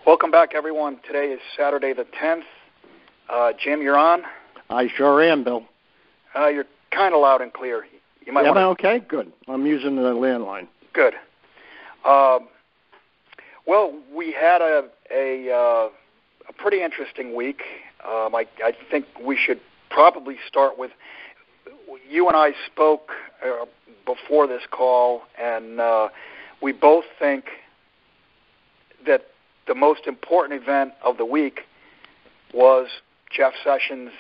Welcome back, everyone. Today is Saturday the 10th. Jim, you're on? I sure am, Bill. You're kind of loud and clear. You might Am I okay? Good. I'm using the landline. Good. Well, we had a pretty interesting week. I think we should probably start with, you and I spoke before this call, and we both think that the most important event of the week was Jeff Sessions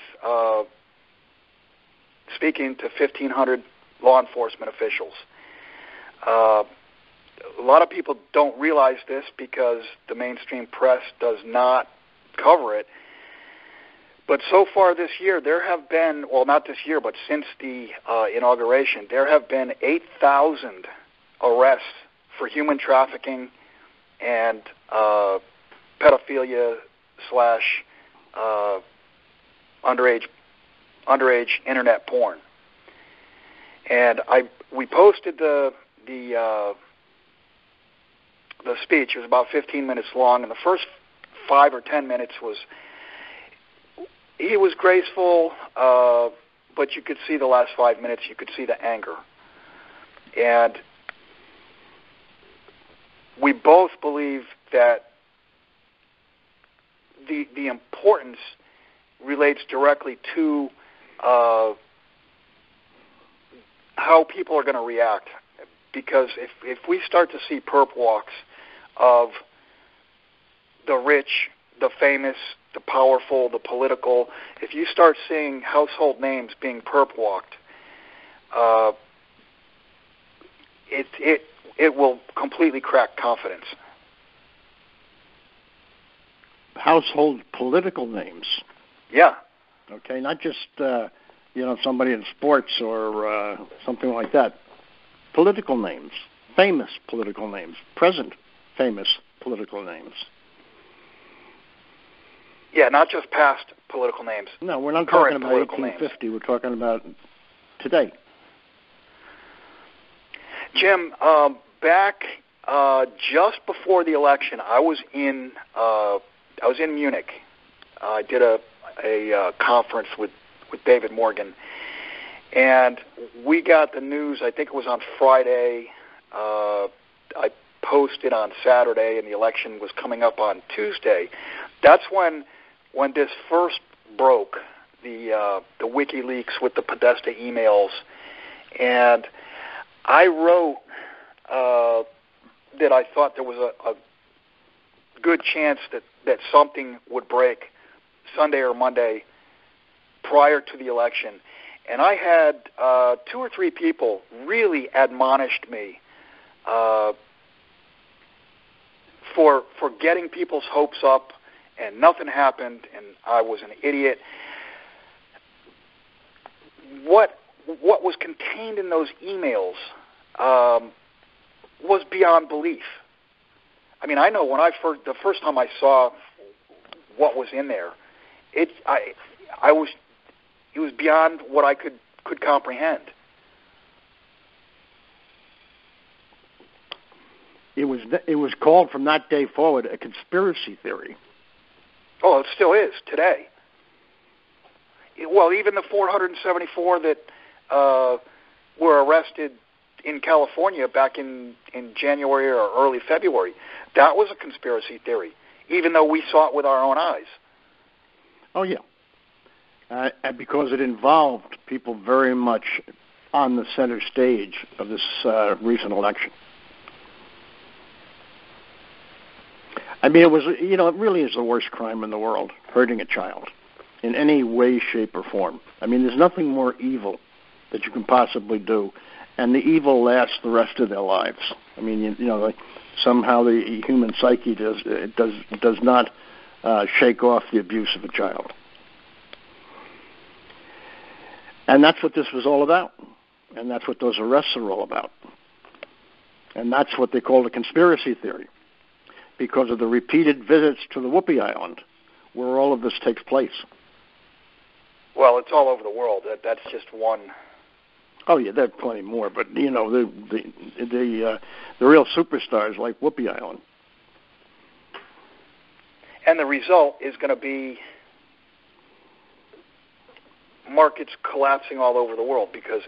speaking to 1,500 law enforcement officials. A lot of people don't realize this because the mainstream press does not cover it. But so far this year, there have been, well, not this year, but since the inauguration, there have been 8,000 arrests for human trafficking and pedophilia / underage internet porn. And we posted the speech. It was about 15 minutes long, and the first 5 or 10 minutes he was graceful, but you could see the last 5 minutes, you could see the anger. And we both believe that the importance relates directly to how people are going to react. Because if we start to see perp walks of the rich, the famous, the powerful, the political, if you start seeing household names being perp walked, it will completely crack confidence. Household political names. Yeah. Okay, not just somebody in sports or something like that. Political names, famous political names, present famous political names. Yeah, not just past political names. No, we're not talking about 1850. We're talking about today. Jim, back just before the election, I was in Munich. I did a conference with David Morgan, and we got the news. I think it was on Friday. I posted on Saturday, and the election was coming up on Tuesday. That's when this first broke, the WikiLeaks with the Podesta emails, and I wrote that I thought there was a good chance that something would break Sunday or Monday prior to the election. And I had 2 or 3 people really admonished me for getting people's hopes up, and nothing happened, and I was an idiot. What was contained in those emails was beyond belief. I mean, I know when the first time I saw what was in there, it was beyond what I could comprehend. It was called from that day forward a conspiracy theory. Oh, it still is today. Well, even the 474 that were arrested in California back in January or early February, that was a conspiracy theory, even though we saw it with our own eyes. Oh, yeah. And because it involved people very much on the center stage of this recent election. I mean, it really is the worst crime in the world, hurting a child in any way, shape, or form. I mean, there's nothing more evil that you can possibly do, and the evil lasts the rest of their lives. I mean, somehow the human psyche does not shake off the abuse of a child. And that's what this was all about. And that's what those arrests are all about. And that's what they call a conspiracy theory, because of the repeated visits to the Whoopi Island, where all of this takes place. Well, it's all over the world. That's just one. Oh yeah, there are plenty more, but the real superstars like Whoopi Island. And the result is going to be markets collapsing all over the world, because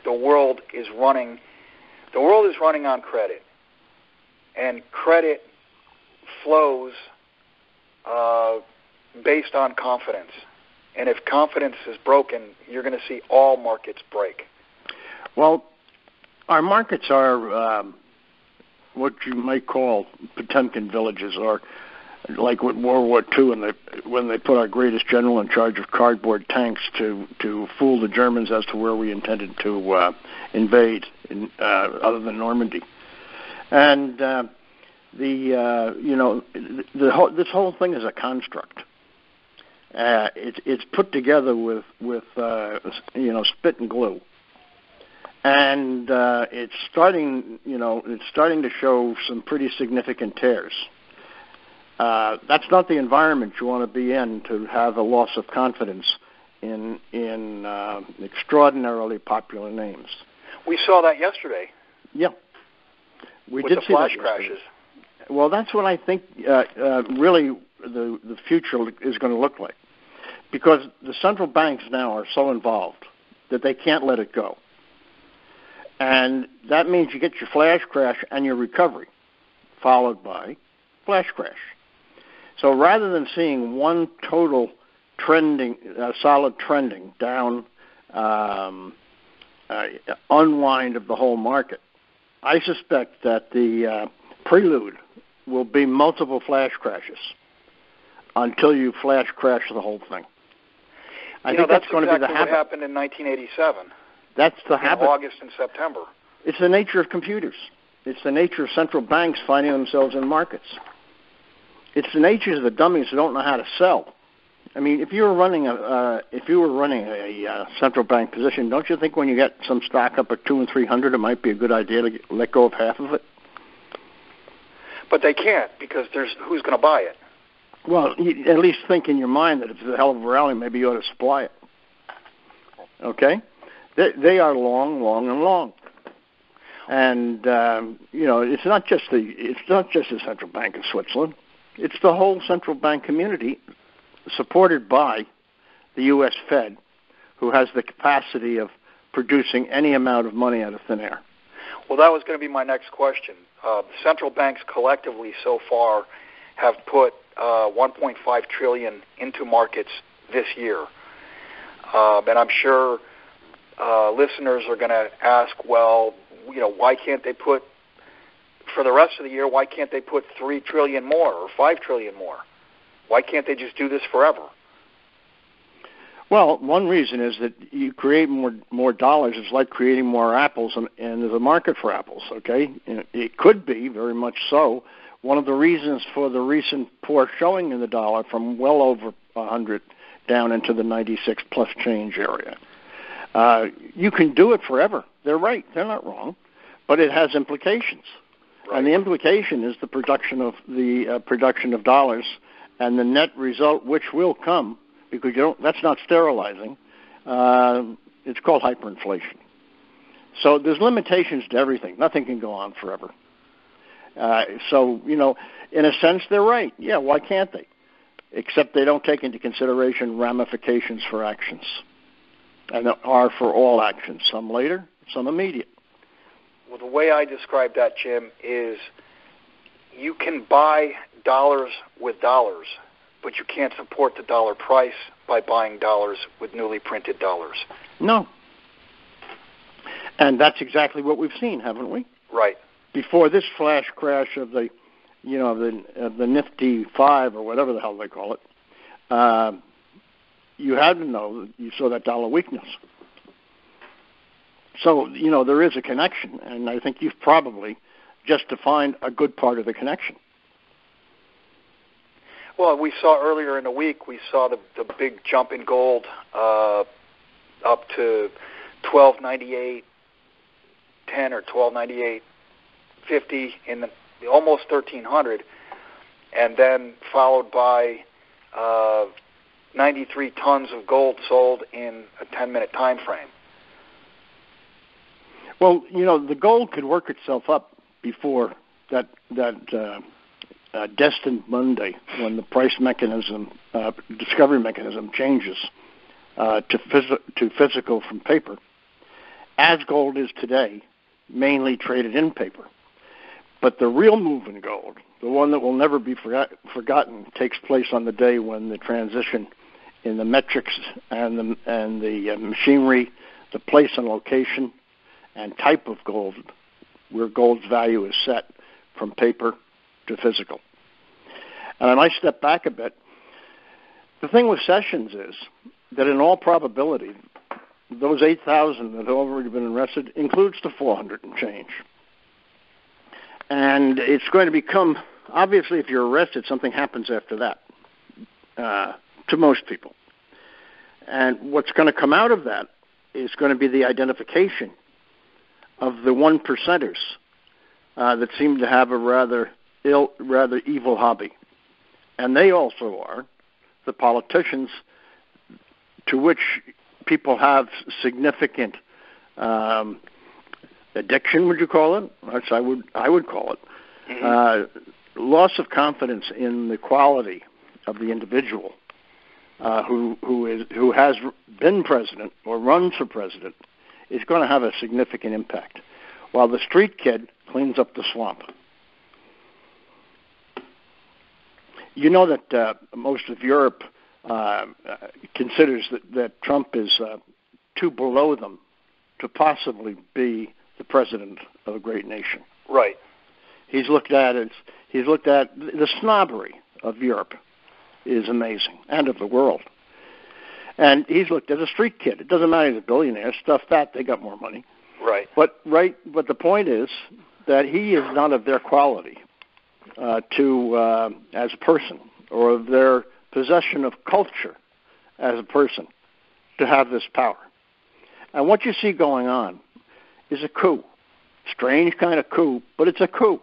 the world is running on credit, and credit flows based on confidence. And if confidence is broken, you're going to see all markets break. Well, our markets are what you might call Potemkin villages, or like with World War II, when they put our greatest general in charge of cardboard tanks to fool the Germans as to where we intended to invade, other than Normandy. And this whole thing is a construct. It's put together with spit and glue, and it's starting to show some pretty significant tears. That's not the environment you want to be in, to have a loss of confidence in extraordinarily popular names. We saw that yesterday. Yeah, we with did the see flash that crashes. Well, that's what I think really the future is going to look like, because the central banks now are so involved that they can't let it go. And that means you get your flash crash and your recovery, followed by flash crash. So rather than seeing one total solid trending down, unwind of the whole market, I suspect that the prelude will be multiple flash crashes until you flash crash the whole thing. I think that's going to be the habit. What happened in 1987. That's the habit. In August and September. It's the nature of computers. It's the nature of central banks finding themselves in markets. It's the nature of the dummies who don't know how to sell. I mean, if you were running a central bank position, don't you think when you get some stock up at 200 and 300, it might be a good idea to let go of half of it? But they can't, because who's going to buy it? Well, you at least think in your mind that if it's a hell of a rally, maybe you ought to supply it. Okay? They are long, and long. And it's not just the central bank of Switzerland. It's the whole central bank community, supported by the U.S. Fed, who has the capacity of producing any amount of money out of thin air. Well, that was going to be my next question. The central banks collectively so far have put $1.5 trillion into markets this year. And I'm sure listeners are going to ask, well, why can't they put, for the rest of the year, why can't they put $3 trillion more or $5 trillion more? Why can't they just do this forever? Well, one reason is that you create more dollars. It's like creating more apples, and there's a market for apples, okay? It could be, very much so, one of the reasons for the recent poor showing in the dollar from well over 100 down into the 96-plus change area. You can do it forever. They're right. They're not wrong. But it has implications. Right. And the implication is the production of dollars, and the net result, which will come, because that's not sterilizing. It's called hyperinflation. So there's limitations to everything. Nothing can go on forever. So, in a sense, they're right. Yeah, why can't they? Except they don't take into consideration ramifications for actions. And there are for all actions, some later, some immediate. Well, the way I describe that, Jim, is you can buy dollars with dollars, but you can't support the dollar price by buying dollars with newly printed dollars. No. And that's exactly what we've seen, haven't we? Right. Before this flash crash of the Nifty 5 or whatever the hell they call it, you had to know you saw that dollar weakness. So, there is a connection, and I think you've probably just defined a good part of the connection. Well, we saw earlier in the week, we saw the big jump in gold up to $12.98.10 or $12.98.50 in the almost 1,300, and then followed by 93 tons of gold sold in a 10-minute time frame. Well, the gold could work itself up before that destined Monday when the price mechanism, discovery mechanism changes to physical from paper, as gold is today, mainly traded in paper. But the real move in gold, the one that will never be forgotten, takes place on the day when the transition in the metrics and the machinery, the place and location and type of gold, where gold's value is set from paper to physical. And I might step back a bit. The thing with Sessions is that in all probability, those 8,000 that have already been arrested includes the 400 and change. And it's going to become, obviously, if you're arrested, something happens after that to most people. And what's going to come out of that is going to be the identification of the 1%ers that seem to have a rather evil hobby. And they also are the politicians to which people have significant addiction, would you call it? That's I would call it. Mm-hmm. Loss of confidence in the quality of the individual who has been president or runs for president is going to have a significant impact, while the street kid cleans up the swamp. You know that most of Europe considers that Trump is too below them to possibly be the president of a great nation. Right. He's looked at the snobbery of Europe is amazing, and of the world. And he's looked at a street kid. It doesn't matter, he's a billionaire. Stuff that, they got more money. Right. But the point is that he is not of their quality as a person, or of their possession of culture as a person, to have this power. And what you see going on is a coup. Strange kind of coup, but it's a coup.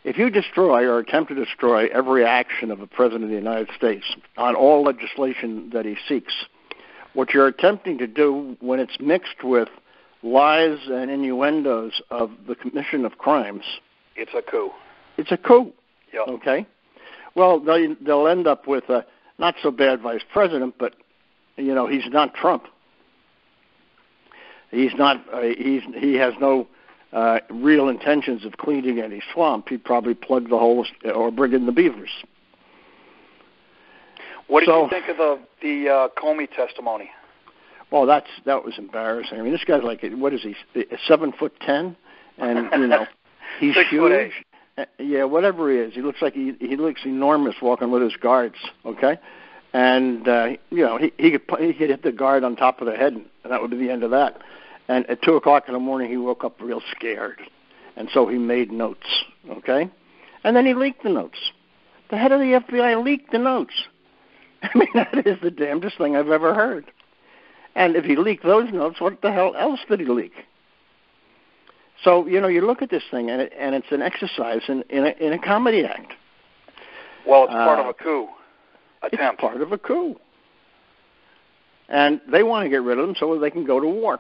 If you destroy or attempt to destroy every action of a president of the United States on all legislation that he seeks, what you're attempting to do when it's mixed with lies and innuendos of the commission of crimes, it's a coup. It's a coup. Yep. Okay? Well, they'll end up with a not so bad vice president, but he's not Trump. He's not. He has no real intentions of cleaning any swamp. He'd probably plug the holes or bring in the beavers. What did you think of the Comey testimony? Well, that was embarrassing. I mean, this guy's like, what is he? 7'10", and he's 6'8". huge. Yeah, whatever he is, he looks like he looks enormous walking with his guards. Okay, and he could hit the guard on top of the head, and that would be the end of that. And at 2:00 in the morning, he woke up real scared, and so he made notes. Okay, and then he leaked the notes. The head of the FBI leaked the notes. I mean, that is the damnedest thing I've ever heard. And if he leaked those notes, what the hell else did he leak? So, you look at this thing, and it's an exercise in a comedy act. Well, it's part of a coup attempt. It's part of a coup. And they want to get rid of him so they can go to war.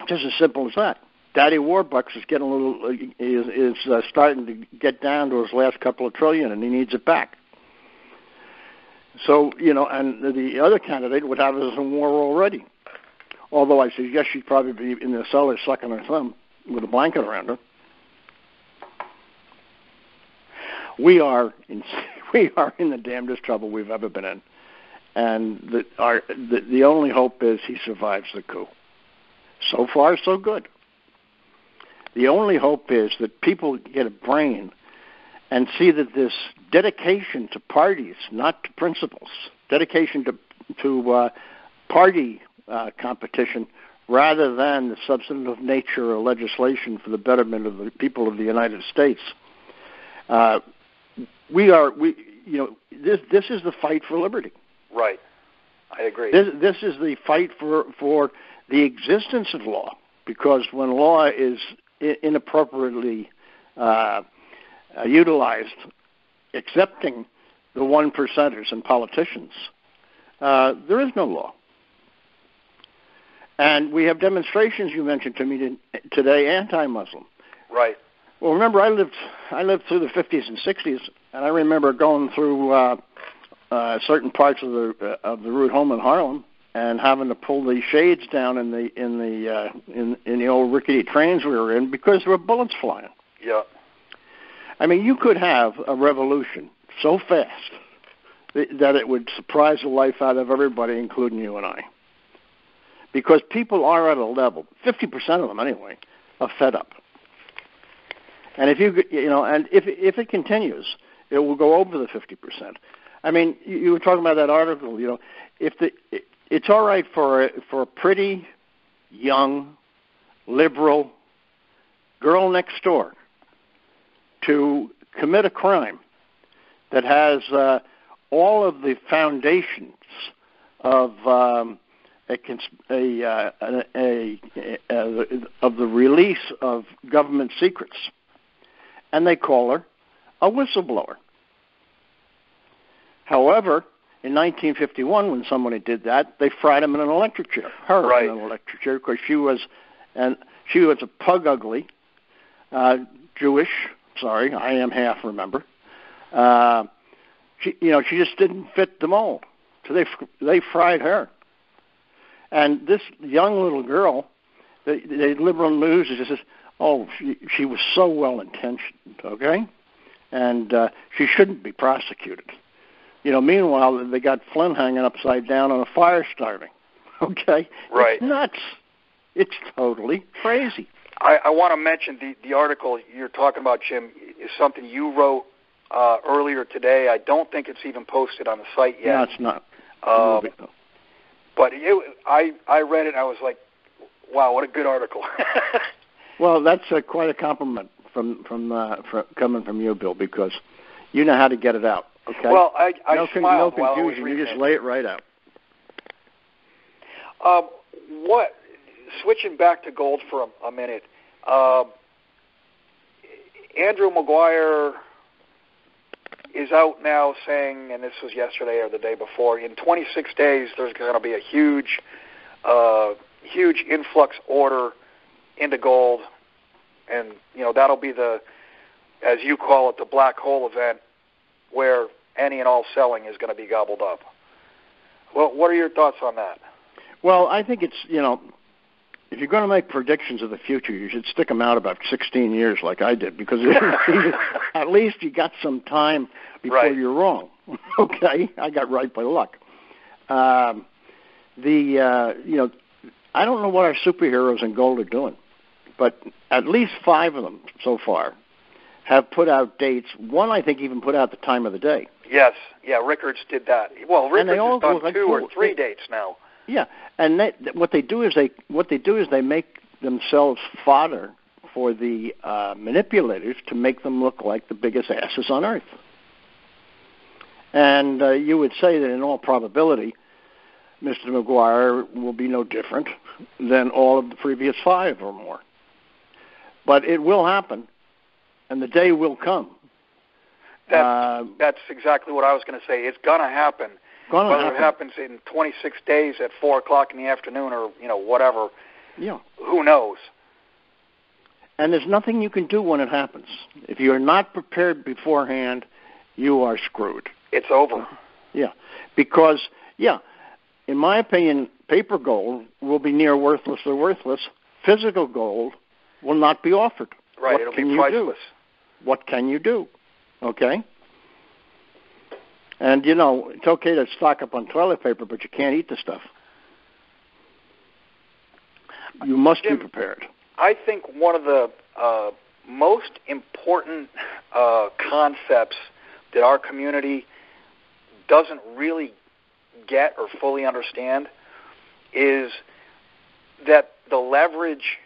Just as simple as that. Daddy Warbucks is getting starting to get down to his last couple of trillion, and he needs it back. So, and the other candidate would have us in war already. Although I suggest she'd probably be in the cellar sucking her thumb with a blanket around her. We are in the damnedest trouble we've ever been in, and the only hope is he survives the coup. So far, so good. The only hope is that people get a brain and see that this dedication to parties, not to principles, dedication to party competition, rather than the substantive nature of legislation for the betterment of the people of the United States. This is the fight for liberty. Right. I agree. This is the fight for the existence of law, because when law is inappropriately utilized, accepting the 1%ers and politicians, there is no law. And we have demonstrations, you mentioned to me today, anti-Muslim. Right. Well, remember, I lived through the 50s and 60s, and I remember going through certain parts of the route home in Harlem and having to pull the shades down in the old rickety trains we were in because there were bullets flying. Yeah. I mean, you could have a revolution so fast that it would surprise the life out of everybody, including you and I. Because people are at a level, 50% of them anyway, are fed up. And if if it continues, it will go over the 50%. I mean, you were talking about that article. It's all right for a pretty young liberal girl next door to commit a crime that has all of the foundations of of the release of government secrets, and they call her a whistleblower. However, in 1951, when somebody did that, they fried him in an electric chair. Right. In an electric chair because she was a pug ugly Jewish. Sorry, I am half. Remember, she just didn't fit the mold, so they fried her. And this young little girl, the liberal news just says, "Oh, she was so well intentioned, okay, and she shouldn't be prosecuted." Meanwhile, they got Flynn hanging upside down on a fire starving. Okay, right? It's nuts. It's totally crazy. I want to mention the article you're talking about, Jim, is something you wrote earlier today. I don't think it's even posted on the site yet. No, it's not. But I read it and I was like, wow, what a good article. Well, that's quite a compliment from coming from you, Bill, because you know how to get it out. Okay. Well, I smiled no while I was confusion. reading You just it. lay it right out. Switching back to gold for a minute, Andrew Maguire is out now saying, and this was yesterday or the day before, in 26 days there's going to be a huge influx order into gold, and that'll be the, as you call it, the black hole event where any and all selling is going to be gobbled up. Well, what are your thoughts on that? Well, I think it's, if you're going to make predictions of the future, you should stick them out about 16 years like I did, because at least you got some time before right. you're wrong. Okay? I got right by luck. I don't know what our superheroes in gold are doing, but at least 5 of them so far have put out dates. One, I think, even put out the time of the day. Yes. Yeah, Rickards did that. Well, Rickards has done like 2 or 3 dates now. Yeah, and what they do is they make themselves fodder for the manipulators to make them look like the biggest asses on earth. And you would say that in all probability, Mr. Maguire will be no different than all of the previous 5 or more. But it will happen, and the day will come. That's exactly what I was going to say. It's going to happen. Whether it happens in 26 days at 4 o'clock in the afternoon or whatever, who knows? And there's nothing you can do when it happens. If you're not prepared beforehand, you are screwed. It's over. Yeah, because in my opinion, paper gold will be near worthless or worthless. Physical gold will not be offered. Right, it'll be priceless. What can you do? Okay. And, it's okay to stock up on toilet paper, but you can't eat the stuff. You must be prepared. I think one of the most important concepts that our community doesn't really get or fully understand is that the leverage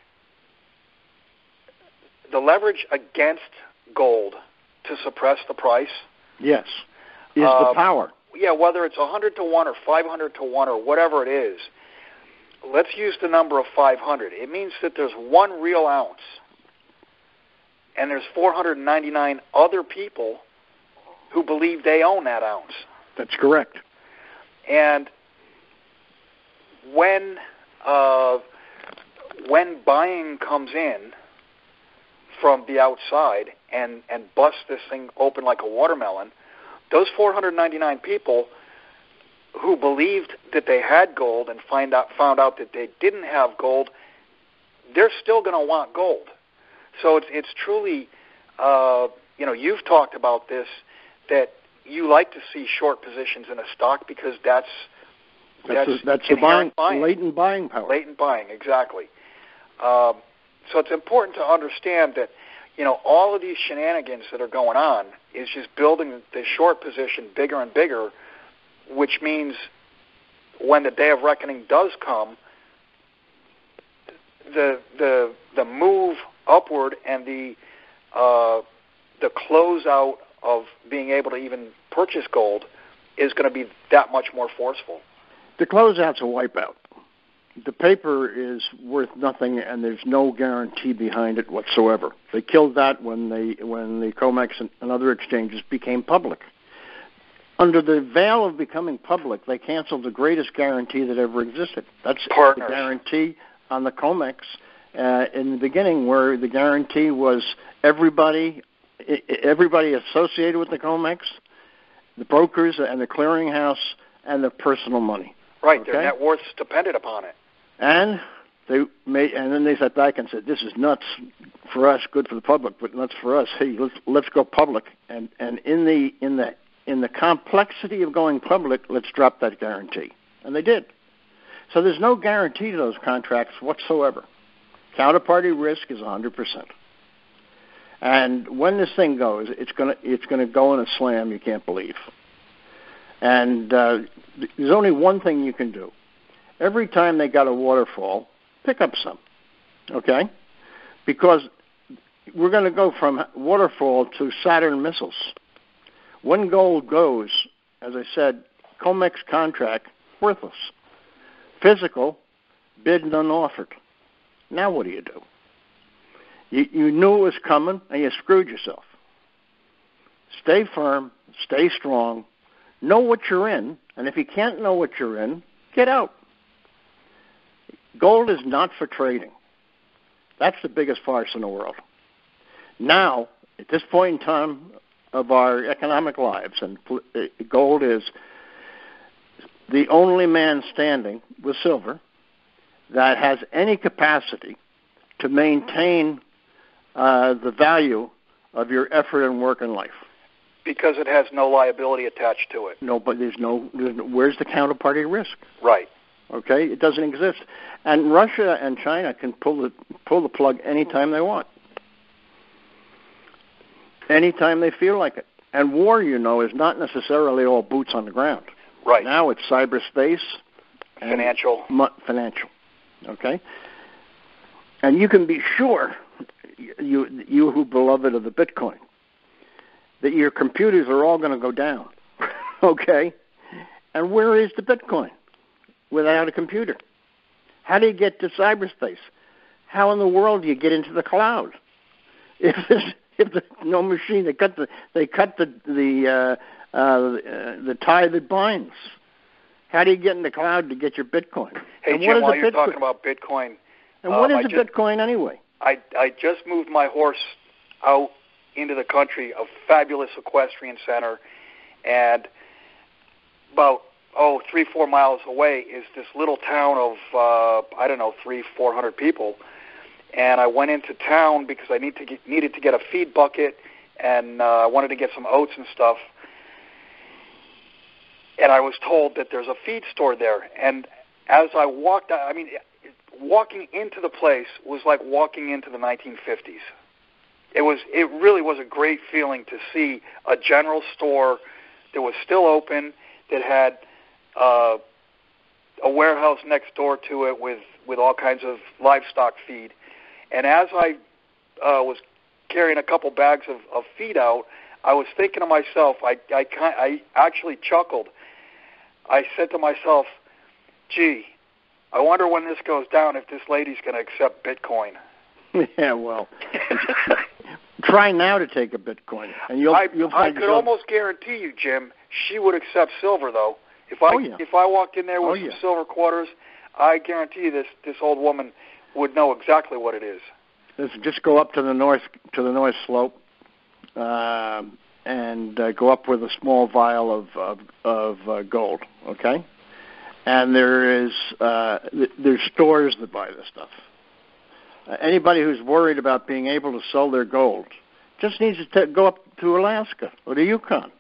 against gold to suppress the price. Yes. Is the power. Yeah, whether it's 100 to 1 or 500 to 1 or whatever it is, let's use the number of 500. It means that there's 1 real ounce, and there's 499 other people who believe they own that ounce. That's correct. And when buying comes in from the outside and bust this thing open like a watermelon, those 499 people who believed that they had gold and found out that they didn't have gold, they're still going to want gold. So it's truly, you've talked about this, that you like to see short positions in a stock because that's the latent buying power. Latent buying, exactly. So it's important to understand that, all of these shenanigans that are going on is just building the short position bigger and bigger, which means when the day of reckoning does come, the move upward and the closeout of being able to even purchase gold is going to be that much more forceful. The closeout's a wipeout. The paper is worth nothing, and there's no guarantee behind it whatsoever. They killed that when the COMEX and other exchanges became public. Under the veil of becoming public, they canceled the greatest guarantee that ever existed. That's Partners. The guarantee on the COMEX in the beginning, where the guarantee was everybody associated with the COMEX, the brokers and the clearinghouse, and the personal money. Right, okay? Their net worth's depended upon it. And then they sat back and said, "This is nuts for us, good for the public, but nuts for us. Hey, let's go public." And in the complexity of going public, let's drop that guarantee. And they did. So there's no guarantee to those contracts whatsoever. Counterparty risk is 100%. And when this thing goes, it's gonna go in a slam you can't believe. And there's only one thing you can do. Every time they got a waterfall, pick up some, okay? Because we're going to go from waterfall to Saturn missiles. When gold goes, as I said, COMEX contract, worthless. Physical, bid and unoffered. Now what do? You knew it was coming, and you screwed yourself. Stay firm, stay strong, know what you're in, and if you can't know what you're in, get out. Gold is not for trading. That's the biggest farce in the world. Now, at this point in time of our economic lives, and gold is the only man standing with silver that has any capacity to maintain the value of your effort and work in life. Because it has no liability attached to it. No, but where's the counterparty risk? Right. Okay, it doesn't exist. And Russia and China can pull the plug anytime they want. Anytime they feel like it. And war, is not necessarily all boots on the ground. Right. Now it's cyberspace. And financial. Financial. Okay? And you can be sure, you who beloved of the Bitcoin, that your computers are all going to go down. Okay? And where is the Bitcoin without a computer? How do you get to cyberspace? How in the world do you get into the cloud? If there's no machine, they cut the tie that binds. How do you get in the cloud to get your Bitcoin? Hey, Jim, while you're talking about Bitcoin, and what is a Bitcoin anyway? I just moved my horse out into the country, a fabulous equestrian center, and about 3-4 miles away is this little town of 300-400 people. And I went into town because I needed to get a feed bucket, and I wanted to get some oats and stuff. And I was told that there's a feed store there. And as I walked, walking into the place was like walking into the 1950s. It really was a great feeling to see a general store that was still open, that had a warehouse next door to it with all kinds of livestock feed. And as I was carrying a couple bags of feed out, I was thinking to myself, I actually chuckled. I said to myself, gee, I wonder when this goes down if this lady's going to accept Bitcoin. Yeah, well, try now to take a Bitcoin, and you'll find I could almost guarantee you, Jim, she would accept silver, though. If I walked in there with some silver quarters, I guarantee you this old woman would know exactly what it is. just go up to the north slope, and go up with a small vial of gold. Okay, and there's stores that buy this stuff. Anybody who's worried about being able to sell their gold just needs to go up to Alaska or the Yukon.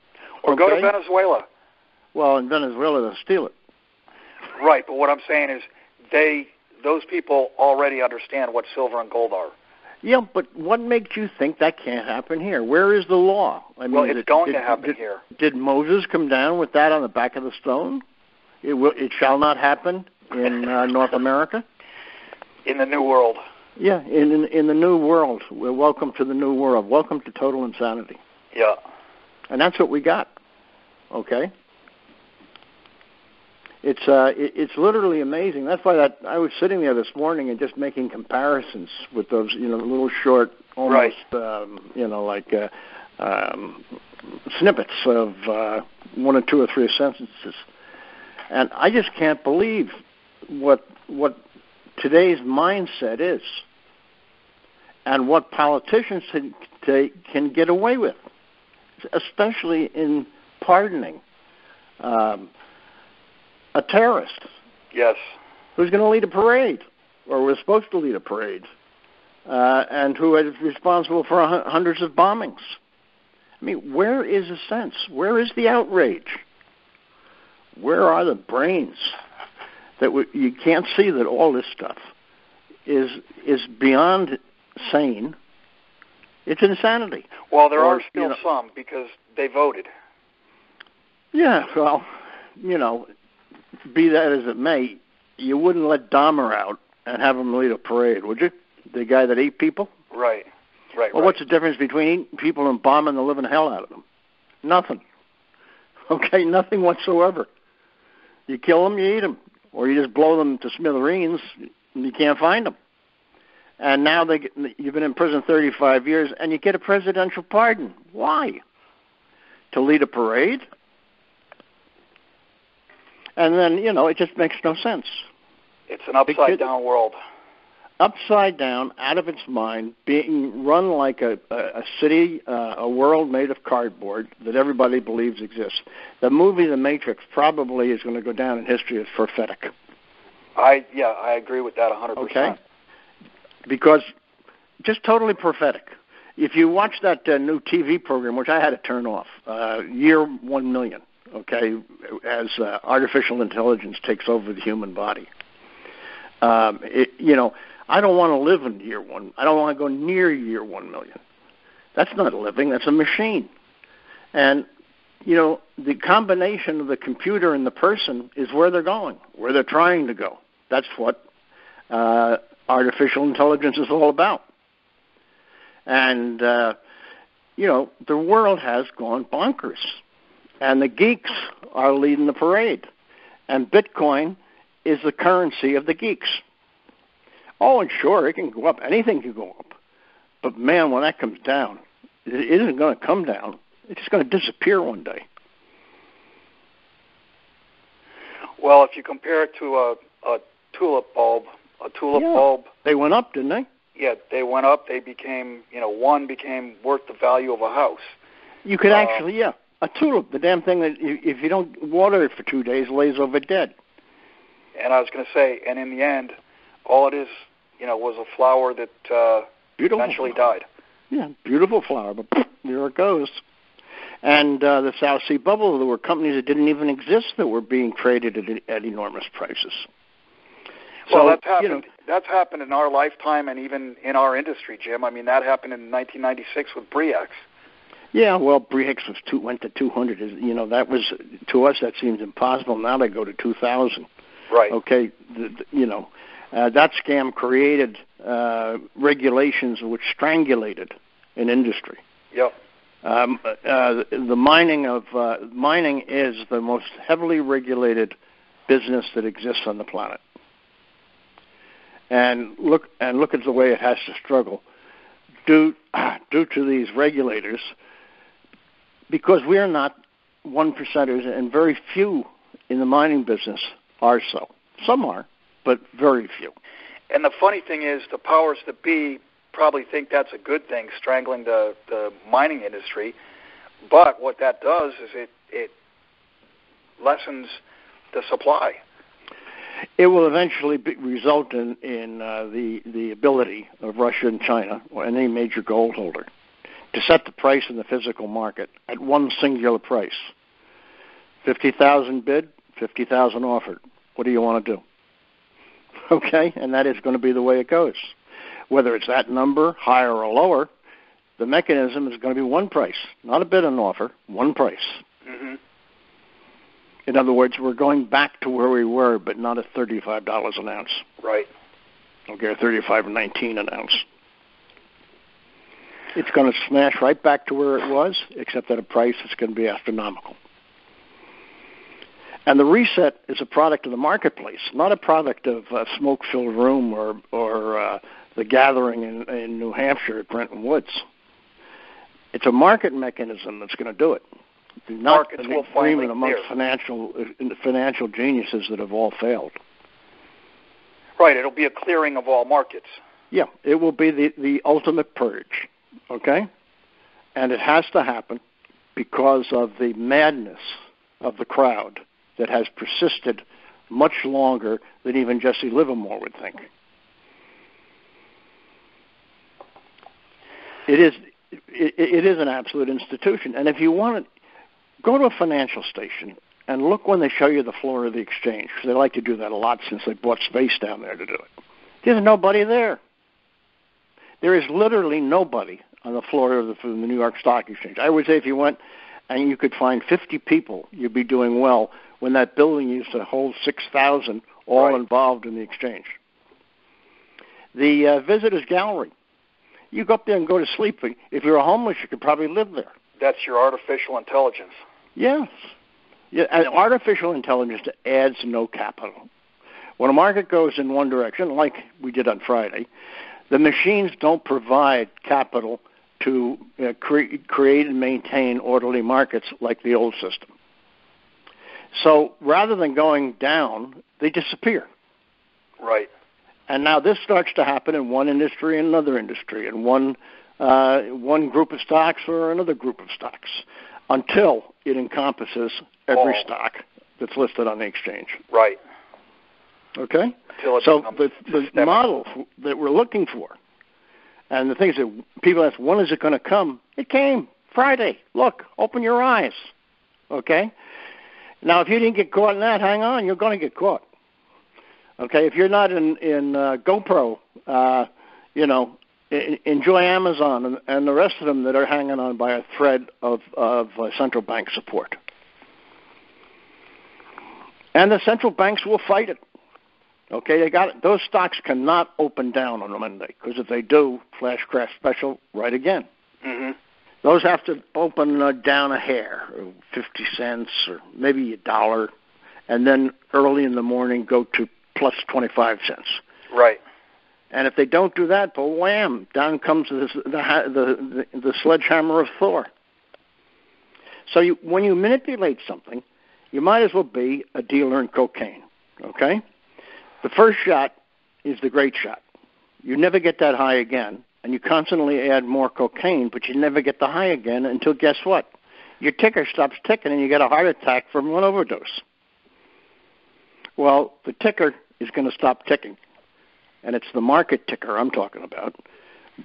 Or go to Venezuela. Well, in Venezuela, they'll steal it. Right, but what I'm saying is those people already understand what silver and gold are. Yeah, but what makes you think that can't happen here? Where is the law? I mean, well, it's going to happen here. Did Moses come down with that on the back of the stone? It shall not happen in North America? In the New World. Yeah, in the New World. Welcome to the New World. Welcome to total insanity. Yeah. And that's what we got. Okay? It's literally amazing. That's why I was sitting there this morning and just making comparisons with those, little short, almost, right. Snippets of 1 or 2 or 3 sentences. And I just can't believe what today's mindset is and what politicians can get away with, especially in pardoning a terrorist. Yes. Who's going to lead a parade, or was supposed to lead a parade, and who is responsible for hundreds of bombings. I mean, where is the sense? Where is the outrage? Where are the brains that you can't see that all this stuff is beyond sane? It's insanity. Well, there are still some because they voted. Yeah, well, be that as it may, you wouldn't let Dahmer out and have him lead a parade, would you? The guy that ate people? Right. Well, what's the difference between eating people and bombing the living hell out of them? Nothing. Okay, nothing whatsoever. You kill them, you eat them. Or you just blow them to smithereens and you can't find them. And now you've been in prison 35 years and you get a presidential pardon. Why? To lead a parade? And then, it just makes no sense. It's an upside-down world. Upside down, out of its mind, being run like a city, a world made of cardboard that everybody believes exists. The movie The Matrix probably is going to go down in history as prophetic. I agree with that 100%. Okay? Because just totally prophetic. If you watch that new TV program, which I had to turn off, Year 1 Million, okay, as artificial intelligence takes over the human body. I don't want to live in year 1. I don't want to go near year 1 million. That's not living. That's a machine. And, the combination of the computer and the person is where they're going, where they're trying to go. That's what artificial intelligence is all about. And, the world has gone bonkers. And the geeks are leading the parade. And Bitcoin is the currency of the geeks. Oh, and sure, it can go up. Anything can go up. But, man, when that comes down, it isn't going to come down. It's just going to disappear one day. Well, if you compare it to a tulip bulb, bulb... They went up, didn't they? Yeah, they went up. They became, one became worth the value of a house. You could actually, a tulip, the damn thing that if you don't water it for 2 days, lays over dead. And I was going to say, and in the end, all it is, was a flower that eventually died. Yeah, beautiful flower, but there it goes. And the South Sea Bubble, there were companies that didn't even exist that were being traded at enormous prices. Well, that's happened. That's happened in our lifetime and even in our industry, Jim. I mean, that happened in 1996 with Bre-X. Yeah, well, Bre-X went to 200. That was, to us, that seems impossible. Now they go to 2,000. Right. Okay, that scam created regulations which strangulated an industry. Yep. The mining is the most heavily regulated business that exists on the planet. And look at the way it has to struggle due to these regulators, because we are not 1%ers, and very few in the mining business are so. Some are, but very few. And the funny thing is, the powers that be probably think that's a good thing, strangling the mining industry. But what that does is it lessens the supply. It will eventually result in the ability of Russia and China or any major gold holder to set the price in the physical market at one singular price. 50,000 bid, 50,000 offered. What do you want to do? Okay, and that is going to be the way it goes. Whether it's that number, higher or lower, the mechanism is going to be one price, not a bid and offer, one price. Mm-hmm. In other words, we're going back to where we were, but not at $35 an ounce. Right. Okay, $35.19 an ounce. It's going to smash right back to where it was, except at a price that's going to be astronomical. And the reset is a product of the marketplace, not a product of a smoke-filled room or the gathering in New Hampshire at Bretton Woods. It's a market mechanism that's going to do it. Not Markets an will agreement finally amongst financial geniuses that have all failed. Right, it'll be a clearing of all markets. Yeah, it will be the ultimate purge, okay? And it has to happen because of the madness of the crowd that has persisted much longer than even Jesse Livermore would think. It is an absolute institution. And if you want to go to a financial station and look when they show you the floor of the exchange, because they like to do that a lot since they bought space down there to do it. There's nobody there. There is literally nobody on the floor of the New York Stock Exchange. I would say if you went and you could find 50 people, you'd be doing well when that building used to hold 6,000 all right. involved in the exchange. The visitors gallery, you go up there and go to sleep. If you're a homeless, you could probably live there. That's your artificial intelligence. Yes. Yeah, and artificial intelligence adds no capital. When a market goes in one direction, like we did on Friday, the machines don't provide capital to create and maintain orderly markets like the old system. So rather than going down, they disappear. Right. And now this starts to happen in one industry and another industry, and one group of stocks or another group of stocks, until it encompasses every stock that's listed on the exchange. Right. Okay? So the model that we're looking for, and the things that people ask, when is it going to come? It came Friday. Look, open your eyes. Okay? Now, if you didn't get caught in that, hang on, you're going to get caught. Okay? If you're not in GoPro, enjoy Amazon and the rest of them that are hanging on by a thread of central bank support. And the central banks will fight it. Okay, they got it. Those stocks cannot open down on a Monday, because if they do, flash crash special right again. Mm-hmm. Those have to open down a hair, 50 cents or maybe $1, and then early in the morning go to plus 25 cents. Right. And if they don't do that, but wham, down comes the sledgehammer of Thor. So when you manipulate something, you might as well be a dealer in cocaine, okay? The first shot is the great shot. You never get that high again, and you constantly add more cocaine, but you never get the high again until, guess what? Your ticker stops ticking and you get a heart attack from an overdose. Well, the ticker is going to stop ticking, and it's the market ticker I'm talking about,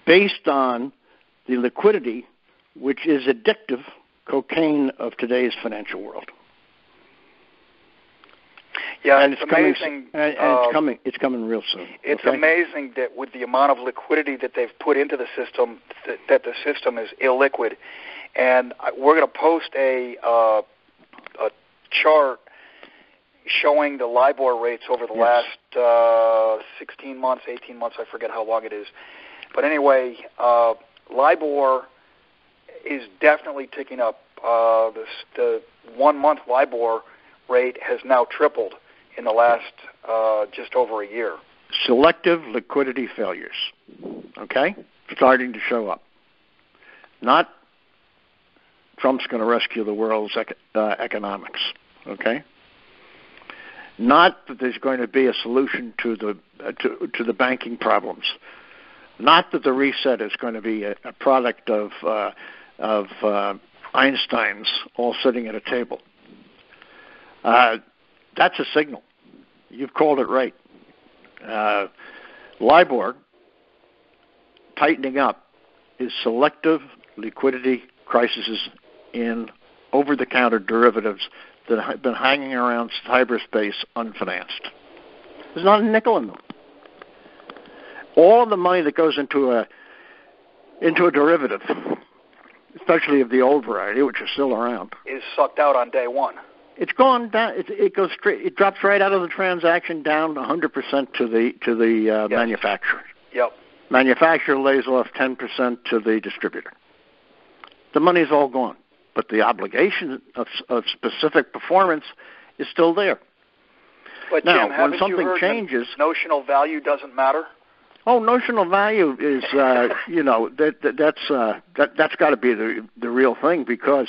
based on the liquidity, which is addictive cocaine of today's financial world. Yeah, and it's amazing. It's coming real soon. It's amazing that with the amount of liquidity that they've put into the system, that the system is illiquid. And we're going to post a chart showing the LIBOR rates over the last 16 months, 18 months, I forget how long it is. But anyway, LIBOR is definitely ticking up. The 1 month LIBOR rate has now tripled in the last just over a year. Selective liquidity failures, okay, starting to show up. Not Trump's going to rescue the world's economics, okay? Not that there's going to be a solution to the banking problems. Not that the reset is going to be a product of Einsteins all sitting at a table. That's a signal. You've called it right. LIBOR tightening up is selective liquidity crises in over-the-counter derivatives that have been hanging around cyberspace unfinanced. There's not a nickel in them. All of the money that goes into a derivative, especially of the old variety, which is still around, is sucked out on day one. It's gone down. It goes straight. It drops right out of the transaction down 100% to the Yes. manufacturer. Yep. Manufacturer lays off 10% to the distributor. The money's all gone, but the obligation of specific performance is still there. But now, Jim, when something changes, notional value doesn't matter. Oh, notional value is that's got to be the real thing, because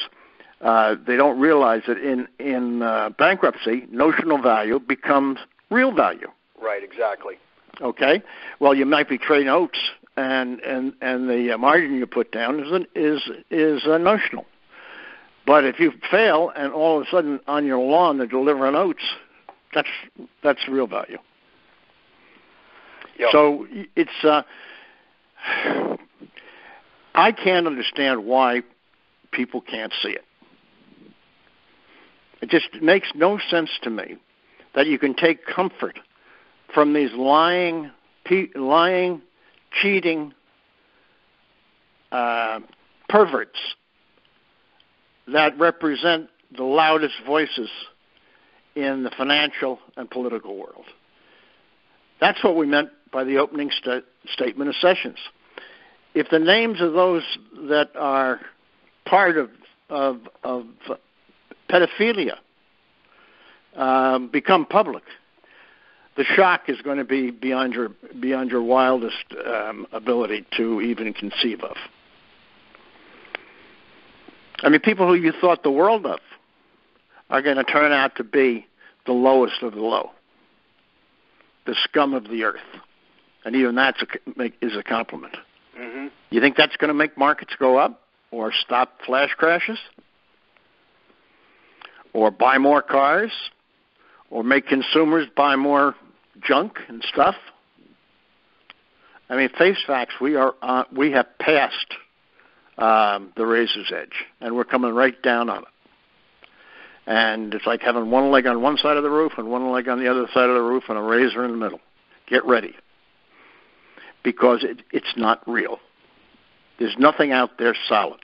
they don't realize that in bankruptcy, notional value becomes real value. Right, exactly. Okay. Well, you might be trading notes, and the margin you put down is notional. But if you fail, and all of a sudden on your lawn to deliver notes, that's real value. Yep. So it's I can't understand why people can't see it. It just makes no sense to me that you can take comfort from these lying, cheating perverts that represent the loudest voices in the financial and political world. That's what we meant by the opening statement of Sessions. If the names of those that are part of pedophilia become public, the shock is going to be beyond your wildest ability to even conceive of. I mean, people who you thought the world of are going to turn out to be the lowest of the low, the scum of the earth. And even that is a compliment. Mm-hmm. You think that's going to make markets go up or stop flash crashes or buy more cars or make consumers buy more junk and stuff? I mean, face facts, we have passed the razor's edge, and we're coming right down on it. And it's like having one leg on one side of the roof and one leg on the other side of the roof and a razor in the middle. Get ready. Because it's not real. There's nothing out there solid.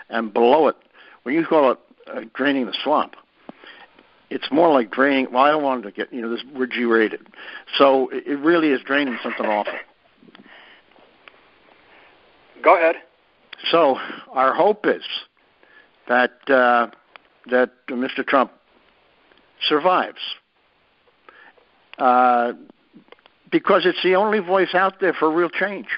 And below it, when you call it draining the swamp, it's more like draining, well, I don't want to get, this, we're G-rated. So it really is draining something awful. Go ahead. So our hope is that Mr. Trump survives. Because it's the only voice out there for real change.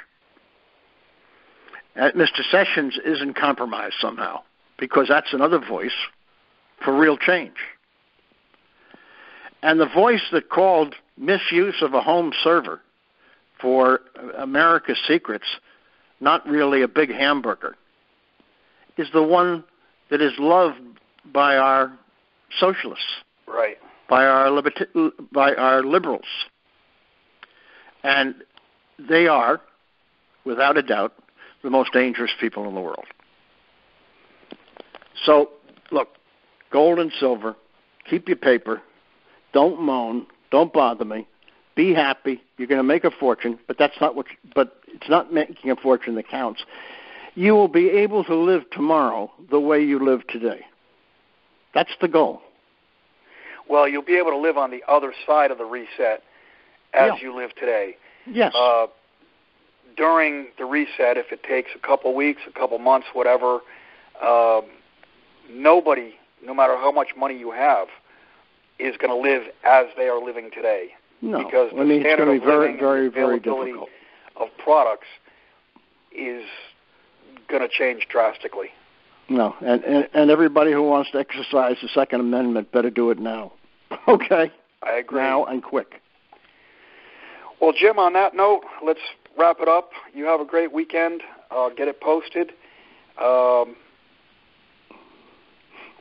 Mr. Sessions isn't compromised somehow, because that's another voice for real change. And the voice that called misuse of a home server for America's secrets not really a big hamburger is the one that is loved by our socialists, right? By our liberals. And they are, without a doubt, the most dangerous people in the world. So, look, gold and silver, keep your paper, don't moan, don't bother me, be happy. You're going to make a fortune, but it's not making a fortune that counts. You will be able to live tomorrow the way you live today. That's the goal. Well, you'll be able to live on the other side of the reset as you live today. Yes. During the reset, if it takes a couple weeks, a couple months, whatever, nobody, no matter how much money you have, is going to live as they are living today. No, because the standard it's going to be very, very, and very availability difficult of products is going to change drastically. No, and everybody who wants to exercise the Second Amendment better do it now. Okay? I agree. Now and quick. Well, Jim, on that note, let's wrap it up. You have a great weekend. Get it posted.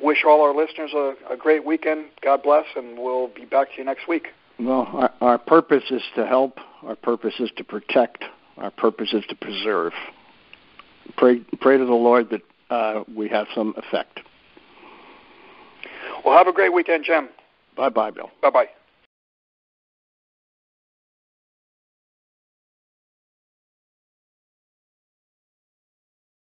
Wish all our listeners a great weekend. God bless, and we'll be back to you next week. Well, our purpose is to help. Our purpose is to protect. Our purpose is to preserve. Pray to the Lord that we have some effect. Well, have a great weekend, Jim. Bye-bye, Bill. Bye-bye.